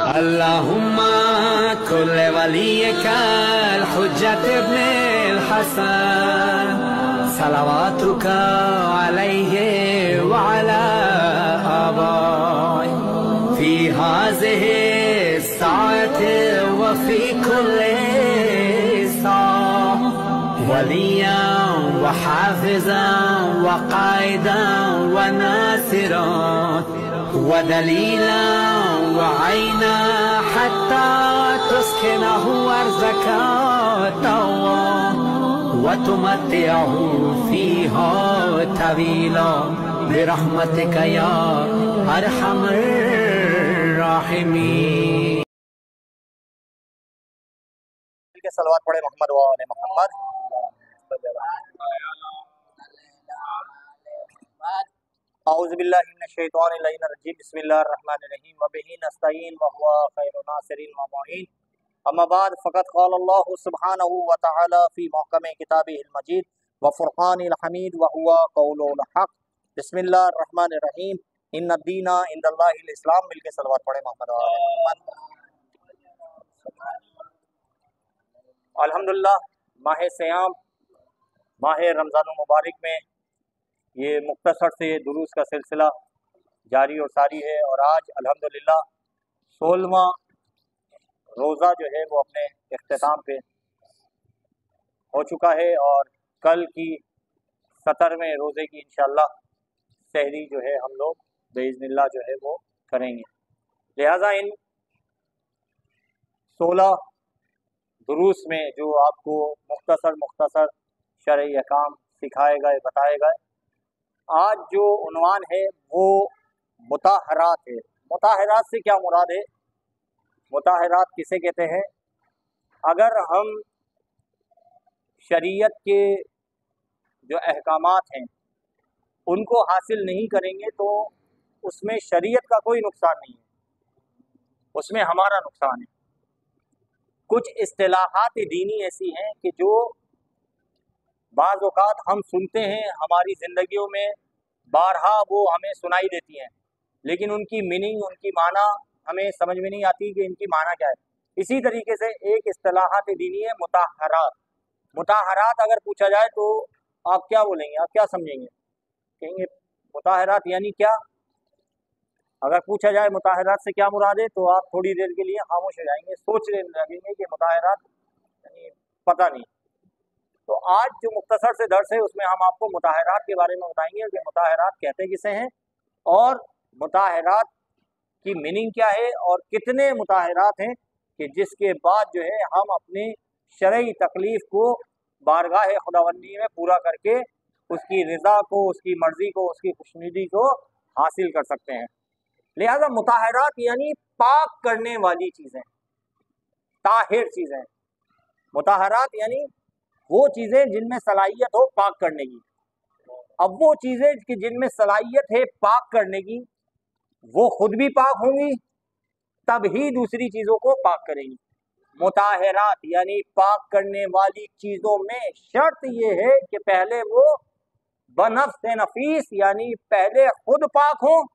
अल्लाहुम्मा कुल्ले वलियकल हुज्जत इब्निल हसन सलावातुका अलैहि व अला आबाई फी हाज़िहि साअति व फी कुल्ली साअ वलिय्यन व हाफ़िज़न व क़ाइदन व नासिरन व दलीलन व ऐनन हत्ता तुस्किनहु अर्ज़का व तुमत्तिअहु फ़ीहा तवीला बिरहमतिका या अरहमर राहिमीन। सलवात पढ़े मोहम्मद व आले मोहम्मद। औज़ु बिल्लाहि मिनश शैतानिर रजीम बिस्मिल्लाहिर रहमानिर रहीम व बिही नस्तईन व हुवा खैरुन नासिरीन व मुईन। अम्मा बाद फ़क़द क़ाल अल्लाहु सुब्हानहु व तआला फ़ी मुहकम किताबिहिल मजीद व फ़ुरक़ानिल हमीद व हुवा क़ौलुल हक़। बिस्मिल्लाहिर रहमानिर रहीम इन्नद दीना इंदल्लाहिल इस्लाम। मिलके सलवात पढ़े मोहम्मद व आले मोहम्मद। अल्हम्दुलिल्लाह, माह सियाम माह रमज़ानुल मुबारक में ये मुख्तसर से दुरूस का सिलसिला जारी और सारी है और आज अल्हम्दुलिल्लाह 16वां रोज़ा जो है वो अपने इख्तिताम पे हो चुका है और कल की 17वें रोज़े की इंशाअल्लाह सहरी जो है हम लोग बिइज़्निल्लाह जो है वो करेंगे। लिहाजा इन 16 दुरूस में जो आपको मुख्तसर शरई अहकाम सिखाए गए बताए गए, आज जो उन्वान है वो मुताहरात है। मुताहरात से क्या मुराद है? मुताहरात किसे कहते हैं? अगर हम शरीयत के जो अहकामात हैं उनको हासिल नहीं करेंगे तो उसमें शरीयत का कोई नुकसान नहीं है, उसमें हमारा नुकसान है। कुछ इस्तिलाहात दीनी ऐसी हैं कि जो बाज़ औक़ात हम सुनते हैं, हमारी ज़िंदगियों में बारहा वो हमें सुनाई देती हैं, लेकिन उनकी मीनिंग, उनकी माना हमें समझ में नहीं आती कि इनकी माना क्या है। इसी तरीके से एक इस्तिलाहात दीनी है मुताहरात। मुताहरात अगर पूछा जाए तो आप क्या बोलेंगे, आप क्या समझेंगे? कहेंगे मुताहरात यानी क्या? अगर पूछा जाए मुताहरात से क्या मुराद है तो आप थोड़ी देर के लिए खामोश हो जाएंगे, सोचने लगेंगे कि मुताहरात यानी पता नहीं। तो आज जो मुख्तसर से दर्स है उसमें हम आपको मुताहरात के बारे में बताएंगे कि मुताहरात कहते किसे हैं और मुताहरात की मीनिंग क्या है और कितने मुताहरात हैं कि जिसके बाद जो है हम अपनी शरई तकलीफ़ को बारगाह खुदावंदी में पूरा करके उसकी रज़ा को, उसकी मर्ज़ी को, उसकी खुशनुदी को हासिल कर सकते हैं। लिहाजा मुताहरात यानी पाक करने वाली चीज़ें, ताहिर चीज़ें। मुताहरात यानी वो चीज़ें जिनमें सलाहियत हो पाक करने की। अब वो चीज़ें कि जिनमें सलाहियत है पाक करने की वो खुद भी पाक होंगी तब ही दूसरी चीज़ों को पाक करेंगी। मुताहरात यानी पाक करने वाली चीज़ों में शर्त ये है कि पहले वो बनफ्स नफीस यानी पहले खुद पाक हो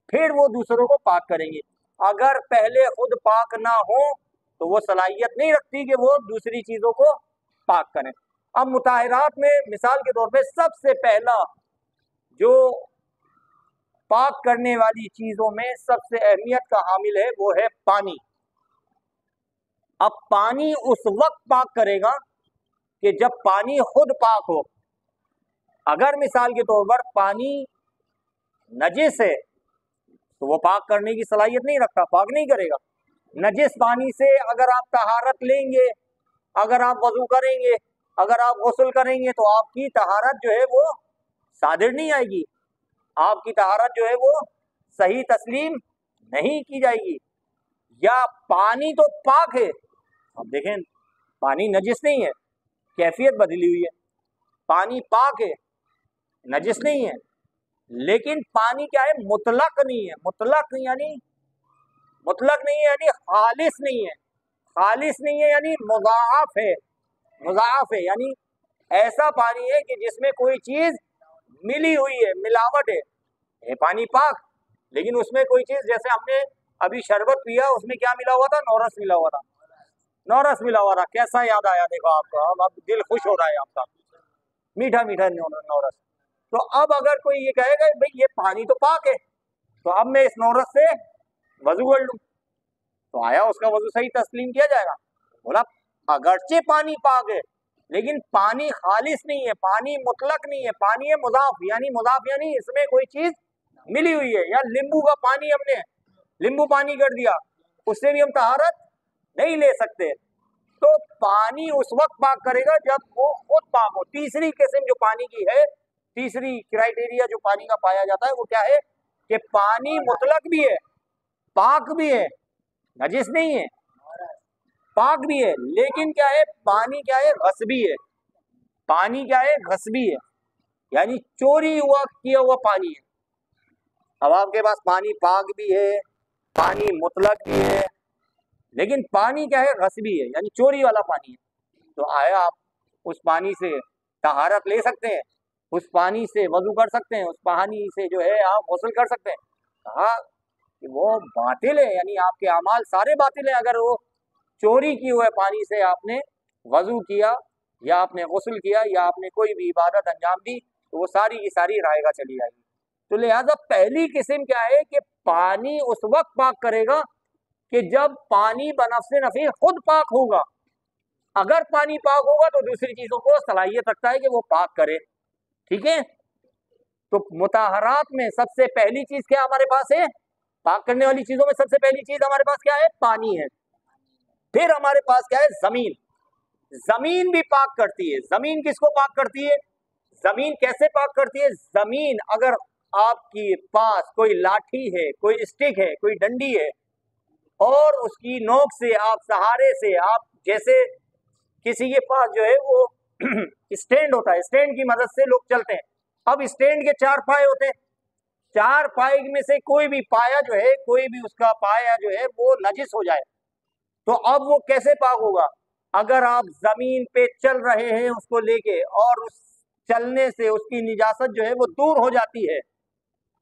फिर वो दूसरों को पाक करेंगे। अगर पहले खुद पाक ना हो तो वो सलाहियत नहीं रखती कि वो दूसरी चीज़ों को पाक करें। अब मुताहरात में मिसाल के तौर पे सबसे पहला जो पाक करने वाली चीज़ों में सबसे अहमियत का हामिल है वो है पानी। अब पानी उस वक्त पाक करेगा कि जब पानी खुद पाक हो। अगर मिसाल के तौर पर पानी नजिस है तो वो पाक करने की सलाहियत नहीं रखता, पाक नहीं करेगा। नजिस पानी से अगर आप तहारत लेंगे, अगर आप वज़ू करेंगे, अगर आप गुस्ल करेंगे तो आपकी तहारत जो है वो सादिर नहीं आएगी, आपकी तहारत जो है वो सही तस्लीम नहीं की जाएगी। या पानी तो पाक है, अब देखें पानी नजिस नहीं है, कैफियत बदली हुई है, पानी पाक है नजिस नहीं है, लेकिन पानी क्या है? मुतलक नहीं है। मुतलक यानी खालिस नहीं है। खालिस नहीं है यानी मुज़ाअफ़ है। मुज़ाअफ़ है यानी ऐसा पानी है कि जिसमें कोई चीज़ मिली हुई है, मिलावट है। ये पानी पाक, लेकिन उसमें कोई चीज़, जैसे हमने अभी शरबत पिया, उसमें क्या मिला हुआ था? नौरस मिला हुआ था, नौरस मिला हुआ था। कैसा याद आया देखो आपको, अब दिल खुश हो रहा है आपका, मीठा मीठा नौरस। तो अब अगर कोई ये कहेगा भाई ये पानी तो पाक है, तो अब मैं इस नौरस से वजू कर लूं, तो आया उसका वजू सही तस्लीम किया जाएगा? बोला अगरचे पानी पाक है, लेकिन पानी खालिस नहीं है, पानी मुतलक नहीं है, पानी है मुजाफ, यानी इसमें कोई चीज मिली हुई है। या नींबू का पानी हमने नींबू पानी कर दिया, उससे भी हम तहारत नहीं ले सकते। तो पानी उस वक्त पाक करेगा जब वो खुद पाक हो। तीसरी किस्म जो पानी की है, तीसरी क्राइटेरिया जो पानी का पाया जाता है वो क्या है कि पानी मुतलक भी है, पाक भी है, नजिस नहीं है, पाक भी है, लेकिन क्या है, पानी क्या है, गस्बी है। पानी क्या है, गस्बी है, यानी चोरी हुआ किया हुआ पानी है। अब आपके पास पानी पाक भी है, पानी मुतलक भी है, लेकिन पानी क्या है, गस्बी है, यानी चोरी वाला पानी है। तो आया आप उस पानी से तहारत ले सकते हैं, उस पानी से वजू कर सकते हैं, उस पानी से जो है आप गुस्ल कर सकते हैं। कहा कि वो बातिल है, यानी आपके अमाल सारे बातिल हैं। अगर वो चोरी किए हुए पानी से आपने वजू किया या आपने गुस्ल किया या आपने कोई भी इबादत अंजाम दी, तो वो सारी की सारी रायगा चली जाएगी। तो लिहाजा पहली किस्म क्या है कि पानी उस वक्त पाक करेगा कि जब पानी बनफ्से नफी खुद पाक होगा। अगर पानी पाक होगा तो दूसरी चीजों को सलाहियत रखता है कि वो पाक करे। ठीक है, तो मुताहरात में सबसे पहली चीज क्या हमारे पास है? पाक करने वाली चीजों में सबसे पहली चीज हमारे पास क्या है? पानी है। फिर हमारे पास क्या है? जमीन। जमीन भी पाक करती है। जमीन किसको पाक करती है? जमीन कैसे पाक करती है? जमीन अगर आपके पास कोई लाठी है, कोई स्टिक है, कोई डंडी है, और उसकी नोक से आप सहारे से आप जैसे किसी के पास जो है वो स्टैंड होता है, स्टैंड की मदद से लोग चलते हैं। अब स्टैंड के 4 पाए होते हैं, 4 पाए में से कोई भी पाया जो है, कोई भी उसका पाया जो है वो नजिस हो जाए, तो अब वो कैसे पाक होगा? अगर आप जमीन पे चल रहे हैं उसको लेके, और उस चलने से उसकी निजासत जो है वो दूर हो जाती है।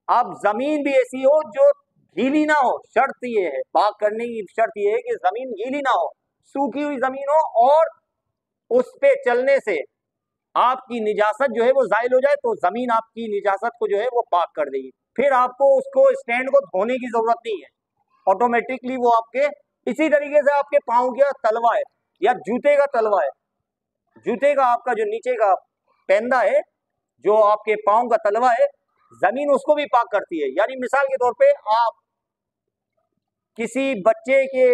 अब जमीन भी ऐसी हो जो गीली ना हो, शर्त ये है, पाक करने की शर्त ये है कि जमीन गीली ना हो, सूखी हुई जमीन हो, और उस पे चलने से आपकी निजासत जो है वो जायल हो जाए, तो जमीन आपकी निजासत को जो है वो पाक कर देगी। फिर आपको उसको स्टैंड को धोने की जरूरत नहीं है, ऑटोमेटिकली वो आपके, इसी तरीके से आपके पाँव का तलवा है या जूते का तलवा है, जूते का आपका जो नीचे का पेंदा है, जो आपके पाँव का तलवा है, जमीन उसको भी पाक करती है। यानी मिसाल के तौर पे आप किसी बच्चे के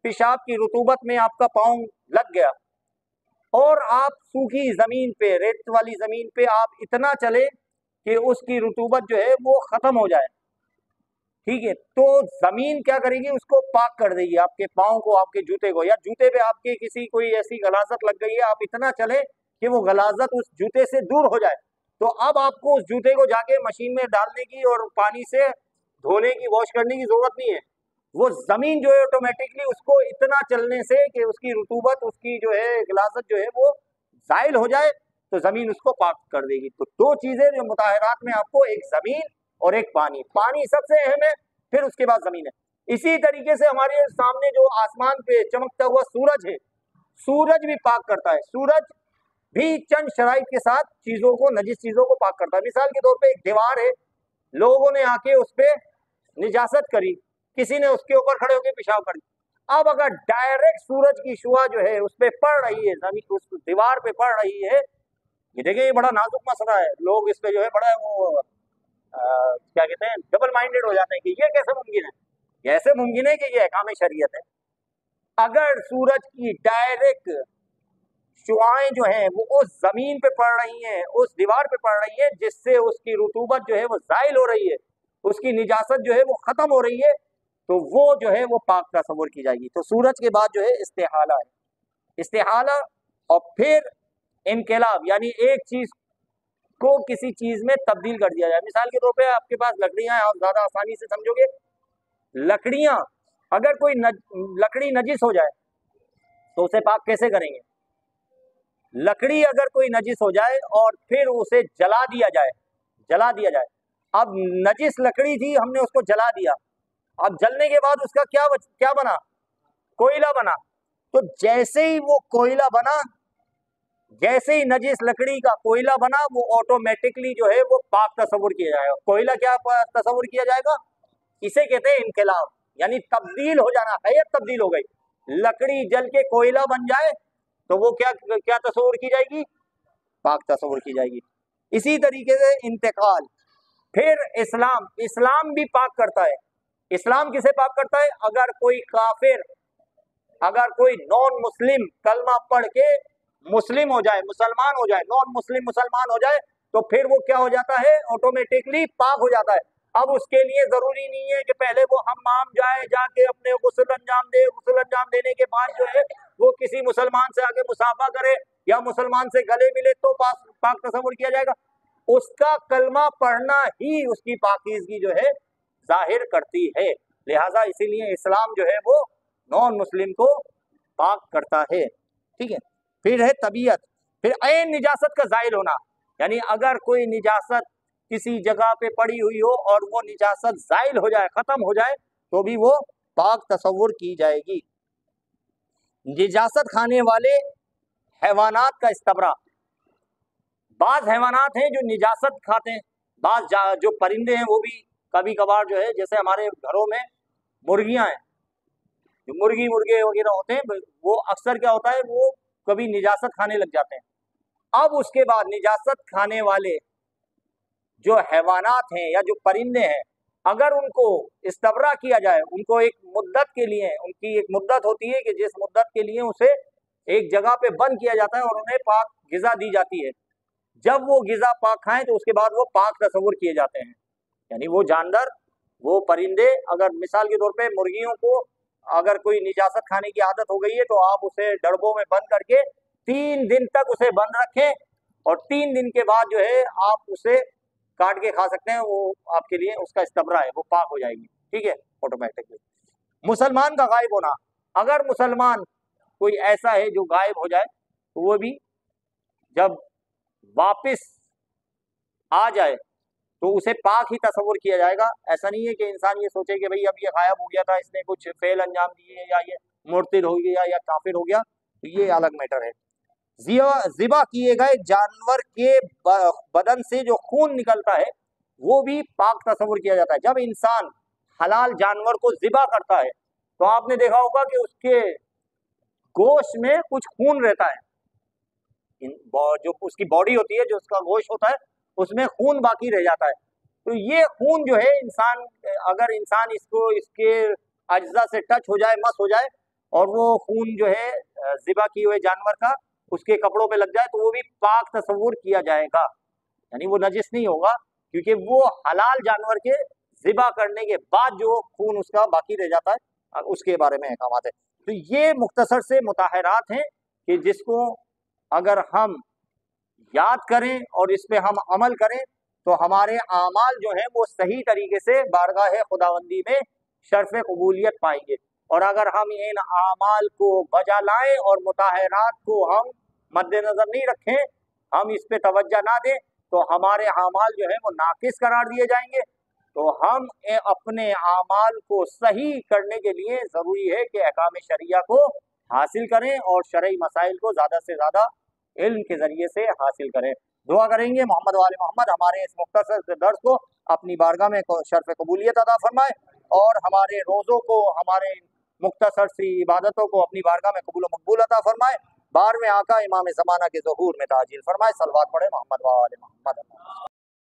पेशाब की रुतूबत में आपका पाँव लग गया, और आप सूखी जमीन पे, रेत वाली जमीन पे आप इतना चले कि उसकी रुतूबत जो है वो खत्म हो जाए, ठीक है, तो जमीन क्या करेगी? उसको पाक कर देगी, आपके पाँव को, आपके जूते को, या जूते पे आपके किसी कोई ऐसी गलाजत लग गई है, आप इतना चले कि वो गलाजत उस जूते से दूर हो जाए, तो अब आपको उस जूते को जाके मशीन में डालने की और पानी से धोने की, वॉश करने की जरूरत नहीं है। वो जमीन जो है ऑटोमेटिकली उसको इतना चलने से कि उसकी रुतूबत, उसकी जो है गलाजत जो है वो जायल हो जाए, तो जमीन उसको पाक कर देगी। तो 2 चीजें जो मुताहरात में आपको, एक जमीन और एक पानी। पानी सबसे अहम है, फिर उसके बाद जमीन है। इसी तरीके से हमारे सामने जो आसमान पे चमकता हुआ सूरज है, सूरज भी पाक करता है। सूरज भी चंद शराइत के साथ चीजों को, नजिस चीजों को पाक करता है। मिसाल के तौर पे एक दीवार है, लोगों ने आके उस पे निजासत करी, किसी ने उसके ऊपर खड़े होकर पेशाब कर दिया। अब अगर डायरेक्ट सूरज की शुआ जो है उस पे पड़ रही है, जमीन उस दीवार पे पड़ रही है, ये देखिए ये बड़ा नाजुक मसला है, लोग इस पे जो है बड़ा वो क्या कहते हैं, डबल माइंडेड हो जाते हैं कि ये कैसे मुमकिन है, कैसे मुमकिन है कि ये अहकाम शरीयत है। अगर सूरज की डायरेक्ट शुआएं जो है वो उस जमीन पे पड़ रही हैं, उस दीवार पे पड़ रही है, जिससे उसकी रुतूबत जो है वो जायल हो रही है, उसकी निजासत जो है वो खत्म हो रही है, तो वो जो है वो पाक तस्वुर की जाएगी। तो सूरज के बाद जो है इस्तेहाला है, इस्तेहाला, और फिर इनकलाब, यानी एक चीज को किसी चीज में तब्दील कर दिया जाए। मिसाल के तौर पे आपके पास लकड़ियां हैं, आप ज्यादा आसानी से समझोगे, लकड़ियां अगर कोई लकड़ी नजिस हो जाए तो उसे पाक कैसे करेंगे? लकड़ी अगर कोई नजिस हो जाए और फिर उसे जला दिया जाए, जला दिया जाए, अब नजिस लकड़ी थी, हमने उसको जला दिया, अब जलने के बाद उसका क्या बना? कोयला बना। तो जैसे ही वो कोयला बना, जैसे ही नजिस लकड़ी का कोयला बना, वो ऑटोमेटिकली जो है वो पाक तस्वुर किया जाएगा। कोयला क्या तस्वुर किया जाएगा? इसे कहते हैं इनकलाब, यानी तब्दील हो जाना, हैयत तब्दील हो गई। लकड़ी जल के कोयला बन जाए तो वो क्या तस्वुर की जाएगी? पाक तस्वुर की जाएगी। इसी तरीके से इंतकाल। फिर इस्लाम भी पाक करता है। इस्लाम किसे पाक करता है? अगर कोई काफिर, अगर कोई नॉन मुस्लिम कलमा पढ़ के मुस्लिम हो जाए, मुसलमान हो जाए, नॉन मुस्लिम मुसलमान हो जाए, तो फिर वो क्या हो जाता है? ऑटोमेटिकली पाक हो जाता है। अब उसके लिए जरूरी नहीं है कि पहले वो हम्माम जाए, जाके अपने गुस्ल अंजाम दे, गुस्ल अंजाम देने के बाद जो है वो किसी मुसलमान से आगे मुसाफा करे या मुसलमान से गले मिले तो पाक तस्वुर किया जाएगा। उसका कलमा पढ़ना ही उसकी पाकीज़गी जो है जाहिर करती है। लिहाजा इसीलिए इस्लाम जो है वो नॉन मुस्लिम को पाक करता है। ठीक है। फिर है तबीयत। फिर ऐन निजासत का जाहिल होना, यानी अगर कोई निजासत किसी जगह पे पड़ी हुई हो और वो निजासत जाहिल हो जाए, खत्म हो जाए, तो भी वो पाक तस्वुर की जाएगी। निजासत खाने वाले हैवानात का इस्तबरा। बाज हैवानात हैं जो निजासत खाते हैं, बाज जो परिंदे हैं वो भी कभी कभार जो है, जैसे हमारे घरों में मुर्गियां हैं, जो मुर्गी मुर्गे वगैरह होते हैं, वो अक्सर क्या होता है, वो कभी निजासत खाने लग जाते हैं। अब उसके बाद निजासत खाने वाले जो हैवानात हैं या जो परिंदे हैं, अगर उनको इस्तबरा किया जाए, उनको एक मुद्दत के लिए, उनकी एक मुद्दत होती है कि जिस मुद्दत के लिए उसे एक जगह पे बंद किया जाता है और उन्हें पाक गिजा दी जाती है। जब वो गिजा पाक खाएं तो उसके बाद वो पाक तस्वुर किए जाते हैं। यानी वो जानवर, वो परिंदे, अगर मिसाल के तौर पे मुर्गियों को अगर कोई निजासत खाने की आदत हो गई है तो आप उसे डड़बों में बंद करके 3 दिन तक उसे बंद रखें और 3 दिन के बाद जो है आप उसे काट के खा सकते हैं। वो आपके लिए उसका इस्तबरा है, वो पाक हो जाएगी। ठीक है, ऑटोमेटिकली। मुसलमान का गायब होना। अगर मुसलमान कोई ऐसा है जो गायब हो जाए तो वो भी जब वापस आ जाए तो उसे पाक ही तस्वुर किया जाएगा। ऐसा नहीं है कि इंसान ये सोचे कि भाई अब ये गायब हो गया था, इसने कुछ फेल अंजाम दिए या ये मुर्तिद हो गया या काफिर हो गया, तो ये अलग मैटर है। ज़िबा किए गए जानवर के बदन से जो खून निकलता है वो भी पाक तस्वुर किया जाता है। जब इंसान हलाल जानवर को ज़िबा करता है तो आपने देखा होगा कि उसके गोश्त में कुछ खून रहता है, जो उसकी बॉडी होती है, जो उसका गोश्त होता है, उसमें खून बाकी रह जाता है। तो ये खून जो है इंसान, अगर इंसान इसको इसके अज्जा से टच हो जाए, मस हो जाए, और वो खून जो है ज़िबा किए हुए जानवर का उसके कपड़ों पे लग जाए तो वो भी पाक तस्वुर किया जाएगा। यानी वो नजिस नहीं होगा, क्योंकि वो हलाल जानवर के ज़िबा करने के बाद जो खून उसका बाकी रह जाता है उसके बारे में अहकामात है। तो ये मुख्तसर से मुताहरात हैं कि जिसको अगर हम याद करें और इस पे हम अमल करें तो हमारे आमाल जो हैं वो सही तरीके से बारगाह खुदावंदी में शर्फ कबूलियत पाएंगे। और अगर हम इन आमाल को बजा लाएं और मुताहरात को हम मद्देनजर नहीं रखें, हम इस पे तवज्जो ना दें, तो हमारे आमाल जो है वो नाकिस करार दिए जाएंगे। तो हम अपने आमाल को सही करने के लिए ज़रूरी है कि अहकाम शरिया को हासिल करें और शरई मसाइल को ज़्यादा से ज़्यादा इल्म के ज़रिए से हासिल करें। दुआ करेंगे मोहम्मद वाले मोहम्मद हमारे इस मुख्तसर दर्स को अपनी बारगाह में शर्फ कबूलियत अता फरमाए और हमारे रोज़ों को, हमारे मुख्तसर सी इबादतों को अपनी बारगाह में कबूल मकबूल अता फरमाए। बार में आका इमाम ज़माना के ज़हूर में ताजील फरमाए। सलवात पढ़े मोहम्मद वाले मोहम्मद।